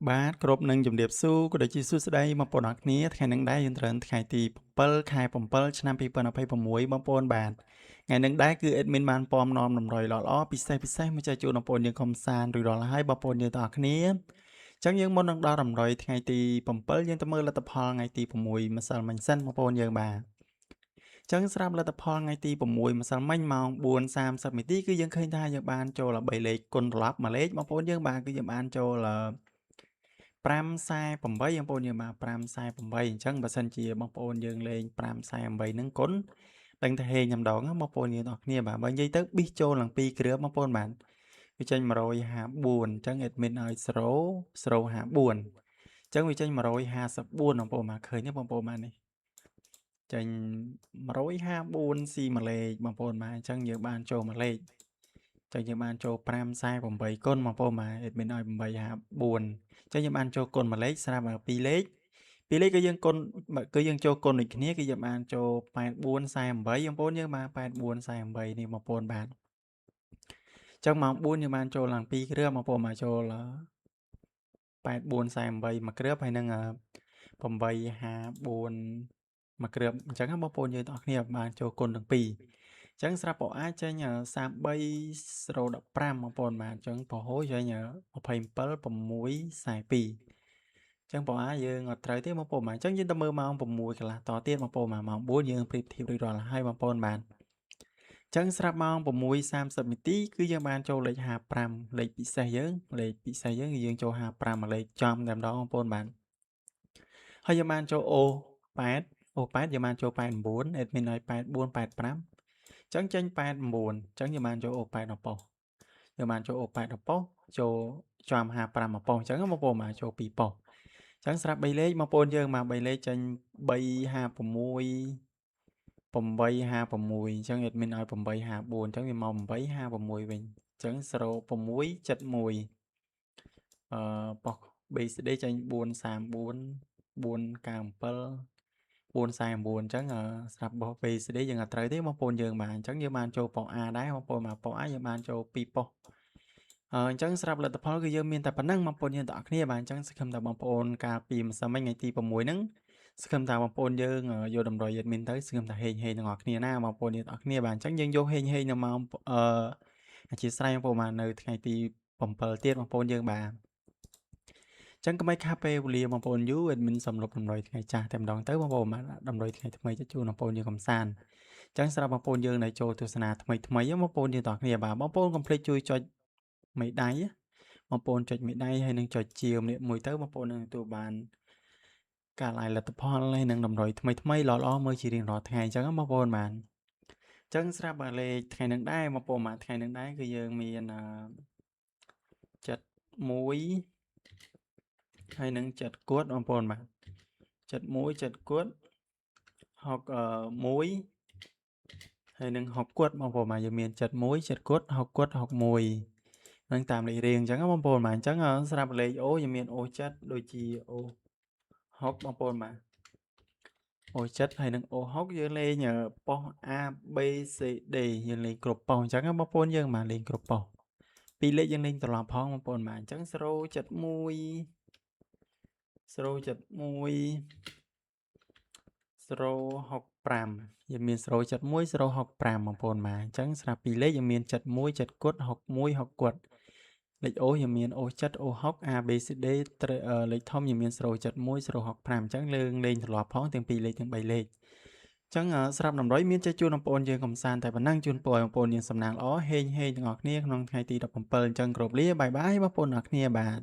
បាទគ្រប់នឹងជំរាបសួរក៏ដូចជាសួស្តីបងប្អូនអរគ្នាថ្ងៃនេះដែរយើងត្រូវថ្ងៃទី7ខែ7ឆ្នាំ2026បងប្អូនបាទថ្ងៃនេះដែរគឺ admin បានពំនាំតម្រុយល្អៗពិសេសមកចែកជូនបងប្អូនយើងកំសាន្តរួចរាល់ហើយបងប្អូនយើងទាំងអស់គ្នាអញ្ចឹងយើងមុននឹងដល់តម្រុយថ្ងៃទី7យើងទៅមើលលទ្ធផលថ្ងៃទី6ម្សិលមិញសិនបងប្អូនយើងបាទអញ្ចឹងស្រាប់លទ្ធផលថ្ងៃទី6ម្សិលមិញម៉ោង4:30នាទីគឺយើងឃើញថាយើងបានចូល3លេខគុណត្រឡប់មួយលេខបងប្អូនយើងបាទគឺយើងបានចូល548បងប្អូនយើងបាទ548អញ្ចឹងបើសិនជាបងប្អូនយើងលេង548ហ្នឹងគុណដឹងថាហេងតែម្ដងបងប្អូនយើងទាំងអស់គ្នាបាទបើនិយាយទៅប៊ីសចូលឡើង2គ្រឿងបងប្អូនបាទវាចេញ154អញ្ចឹង admin ឲ្យ054អញ្ចឹងវាចេញ154បងប្អូនបាទឃើញទេបងប្អូនបាទនេះចេញ154ស៊ីមួយលេខបងប្អូនបាទអញ្ចឹងយើងបានចូលមួយលេខចឹងយើងបានចូល548គុណបងប្អូនបាទ admin ឲ្យ854ចឹងយើងបានចូលគុណមួយលេខស្រាប់តែ2លេខ2លេខគឺយើងគុណគឺយើងចូលគុណដូចគ្នាគឺយើងបានចូល8448បងប្អូនយើងបាន8448នេះបងប្អូនបាទចឹងម៉ោង4យើងបានចូលឡើង2គ្រឿងបងប្អូនបាទចូល8448មួយគ្រាប់ហើយនឹង854មួយគ្រាប់អញ្ចឹងបងប្អូនយើងទាំងអស់គ្នាបានចូលគុណទាំងពីរអញ្ចឹងស្រាប់ប្រអាចចេញ33015បងប្អូនបាទអញ្ចឹងពហុចេញ27 642ចឹងបងអាយើងអត់ត្រូវទេបងប្អូនបាទអញ្ចឹងយើងទៅមើលម៉ោង6កន្លះតទៀតបងប្អូនបាទម៉ោង4យើងប្រៀបធៀបរួចរាល់ហើយបងប្អូនបាទអញ្ចឹងស្រាប់ម៉ោង6:30នាទីគឺយើងបានចូលលេខ55លេខពិសេសយើងគឺយើងចូល55មួយលេខចំតែម្ដងបងប្អូនបាទហើយយើងបានចូលO8យើងបានចូល89 admin ឲ្យ8485អញ្ចឹងចេញ89អញ្ចឹងយើងបានចូល O8 ដល់ប៉ុស្តិ៍យើងបានចូល O8 ដល់ប៉ុស្តិ៍ចូលចំ55មកប៉ុស្តិ៍អញ្ចឹងបងប្អូនបាទចូល2ប៉ុស្តិ៍អញ្ចឹងស្រាប់3លេខបងប្អូនយើងមក3លេខចេញ356 856អញ្ចឹង admin ឲ្យ854អញ្ចឹងវាមក856វិញអញ្ចឹង0671ប៉ុស្តិ៍ BCD ចេញ434 497 449អញ្ចឹងស្រាប់ប៉ុស្តិ៍ BCD យើងអត់ត្រូវទេបងប្អូនយើងបាទអញ្ចឹងយើងបានចូលប៉ុស្តិ៍ A ដែរបងប្អូនបាទប៉ុស្តិ៍ A យើងបានចូល2ប៉ុស្តិ៍អញ្ចឹងស្រាប់លទ្ធផលគឺយើងមានតែប៉ុណ្ណឹងបងប្អូនយើងទាំងអស់គ្នាបាទអញ្ចឹងសង្ឃឹមថាបងប្អូនកាលពីម្សិលមិញថ្ងៃទី6ហ្នឹងសង្ឃឹមថាបងប្អូនយើងយកតម្រុយ admin ទៅសង្ឃឹមថាហេងទាំងអស់គ្នាណាបងប្អូនយើងទាំងអស់គ្នាបាទអញ្ចឹងយើងយកហេងនៅម៉ោងអធិស្ឋានបងប្អូនបាទនៅថ្ងៃទី7ទៀតបងប្អូនយើងបាទចឹងកុំឲ្យខាតពេលវេលាបងប្អូនយូរ admin សូមលុបតម្រុយថ្ងៃចាស់តែម្ដងទៅបងប្អូនបាទតម្រុយថ្ងៃថ្មីទៅជូនបងប្អូនយើងកំសាន្តចឹងសម្រាប់បងប្អូនយើងដែលចូលទស្សនាថ្មីបងប្អូនយើងទាំងអស់គ្នាបាទបងប្អូនកុំភ្លេចជួយចុចមេដៃបងប្អូនចុចមេដៃហើយនឹងចុចជាម្នាក់មួយទៅបងប្អូននឹងទទួលបានការ live លទ្ធផលហើយនឹងតម្រុយថ្មីល្អមើលជារៀងរាល់ថ្ងៃអញ្ចឹងបងប្អូនបាទអញ្ចឹងស្រាប់លេខថ្ងៃនឹងដែរបងប្អូនបាទថ្ងៃនឹងដែរគឺយើងមាន71ហើយនឹង7គួតបងប្អូនបាទ71 7គួត61ហើយនឹង6គួតបងប្អូនបាទយើងមាន71 7គួត6គួត61នឹងតាមលេខរៀងអញ្ចឹងបងប្អូនបាទអញ្ចឹងស្រាប់លេខ O យើងមាន O7 ដូចជា O6 បងប្អូនបាទ O7 ហើយនឹង O6 យើងលេងប៉ុស្តិ៍ A B C D យើងលេងគ្រប់ប៉ុស្តិ៍អញ្ចឹងបងប្អូនយើងបាទលេងគ្រប់ប៉ុស្តិ៍ពីរលេខយើងលេងត្រឡប់ផងបងប្អូនបាទអញ្ចឹង071 071 065យើងមាន071 065បងប្អូនបាទអញ្ចឹងស្រាប់ពីរលេខយើងមាន71 7គត់61 6គត់លេខ O យើងមាន O7 O6 ABCD លេខធំយើងមាន071 065អញ្ចឹងលេងត្រឡប់ផងទាំងពីរលេខទាំង3លេខអញ្ចឹងស្រាប់តម្រុយមានចេះជូនបងប្អូនយើងកំសាន្តតែប៉ុណ្ណឹងជូនពរបងប្អូនយើងសំណាងល្អហេងទាំងអស់គ្នាក្នុងថ្ងៃទី17អញ្ចឹងគ្រប់លាបាយបាយបងប្អូនទាំងអស់គ្នាបាទ